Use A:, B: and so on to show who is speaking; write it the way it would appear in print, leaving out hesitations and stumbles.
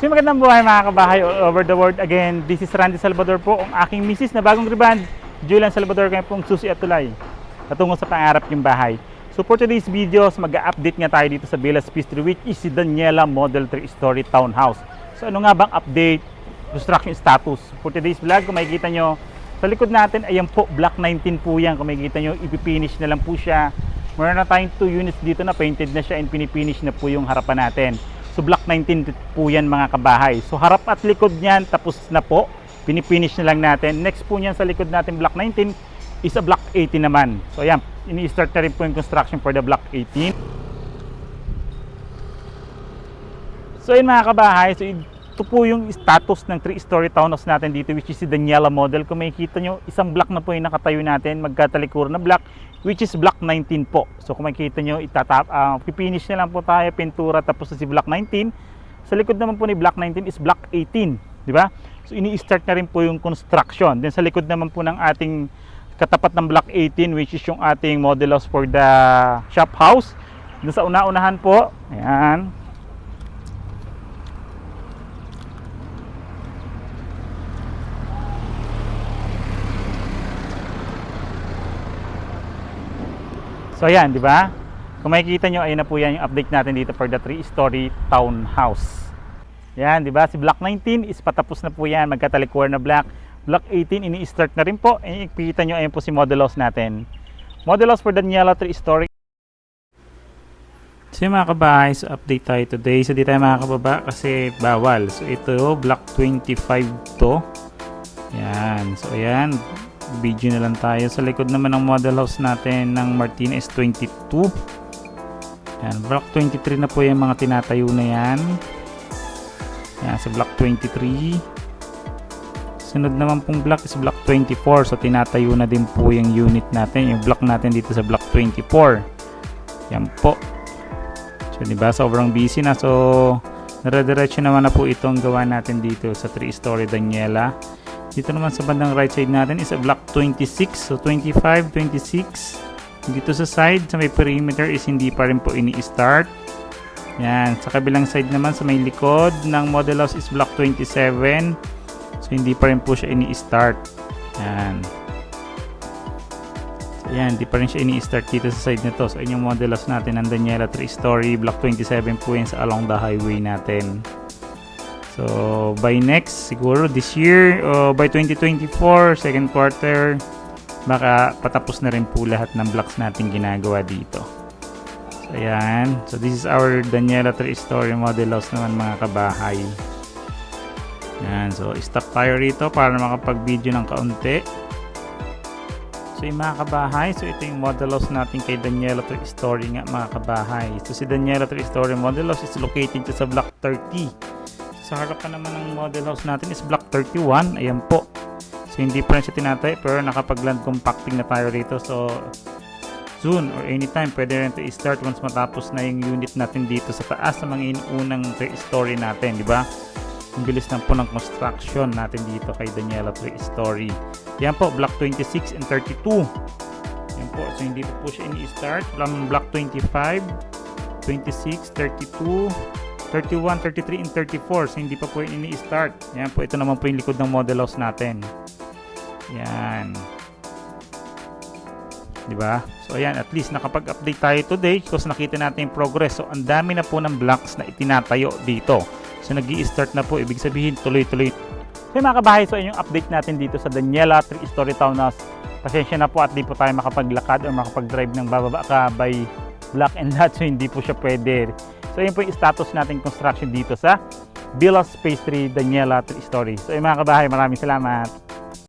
A: So magandang buhay mga kabahay all over the world. Again, this is Randy Salvador po, ang aking misis na bagong reband, Julian Salvador, kayo pong susi at tulay patungo sa pangarap yung bahay. So for today's videos, mag-update nga tayo dito sa Villas Pistry, which is si Daniela Model 3-story townhouse. So ano nga bang update, construction status? For today's vlog, kung makikita nyo, sa likod natin, ayan po, block 19 po yan. Kung makikita nyo, ipipinish na lang po siya. Meron na tayong 2 units dito na painted na siya and pinipinish na po yung harapan natin. So block 19 po yan mga kabahay. So harap at likod niyan tapos na po. Pinipinish na lang natin. Next po niyan sa likod natin block 19 is a block 18 naman. So ayan, ini-start na rin po yung construction for the block 18. So yun mga kabahay, so ito po yung status ng 3-story townhouse natin dito, which is si Daniela Model. Kung makikita nyo, isang block na po yung nakatayo natin, magkatalikuran na block, which is block 19 po. So kung makikita nyo, pipinish na lang po tayo, pintura, tapos na si block 19. Sa likod naman po ni block 19 is block 18, di ba? So ini-start na rin po yung construction. Then sa likod naman po ng ating katapat ng block 18, which is yung ating model house for the shop house. Doon sa una-unahan po, ayan. So ayan, di ba? Kung makikita nyo, ayun na po yan yung update natin dito for the 3-story townhouse. Yan, di ba? Si block 19 is patapos na po yan, magkatalikuran na block. Block 18, ini-start na rin po. Ikikita nyo, ayun po si model house natin. Model house for Daniela 3-story. So yung mga kabahay, so update tayo today. So di tayo makakababa kasi bawal. So ito, block 25 to. Yan, so ayan. Video na lang tayo. Sa likod naman ng model house natin ng Martinez 22. Yan, block 23 na po yung mga tinatayo na yan. Yan, sa block 23. Sunod naman pong block is block 24. So tinatayo na din po yung unit natin, yung block natin dito sa block 24. Yan po. So diba, sobrang busy na. So dire-diretso naman na po itong gawa natin dito sa 3-story Daniela. Dito naman sa bandang right side natin is a block 26. So 25, 26. Dito sa side, sa may perimeter is hindi pa rin po ini-start. Yan. Sa kabilang side naman, sa may likod ng model house is block 27. So hindi pa rin po siya ini-start. Yan. So yan, hindi pa rin siya ini-start dito sa side nito. So yun yung model house natin ng Daniela 3-story. Block 27 po yan sa along the highway natin. So, by next, siguro this year, by 2024, second quarter, baka patapos na rin po lahat ng blocks natin ginagawa dito. So, ayan. So, this is our Daniela 3-story model house naman mga kabahay. Ayan. So, stop tayo rito para makapag-video ng kaunti. So, yung mga kabahay, so ito yung model house natin kay Daniela 3-story nga mga kabahay. So, si Daniela 3-story model house is located sa block 30. Sa harapan naman ng model house natin is block 31. Ayan po. So hindi pa rin siya tinatay pero nakapag-land compacting na tayo rito. So soon or anytime pwede rin ito i-start once matapos na yung unit natin dito sa taas sa mga inuunang 3-story natin. Diba? Ang bilis na po ng construction natin dito kay Daniela 3-story. Ayan po. Block 26 and 32. Ayan po. So hindi po siya ini-start. Block 25, 26, 32, 31, 33, and 34. So, hindi pa po yung ini-start. Yan po. Ito naman po yung likod ng model house natin. Yan. Diba? So, ayan. At least nakapag-update tayo today because nakita natin yung progress. So, ang dami na po ng blocks na itinatayo dito. So, nag-i-start na po. Ibig sabihin, tuloy-tuloy. So, mga kabahay, so yung update natin dito sa Daniela 3-story townhouse. Pasensya na po at di po tayo makapaglakad o makapag-drive ng bababa ka by block and lot. So, hindi po siya pwede. So yun po yung status natin construction dito sa Villas Pistry Daniela 3-story. So yung mga kabahay, maraming salamat.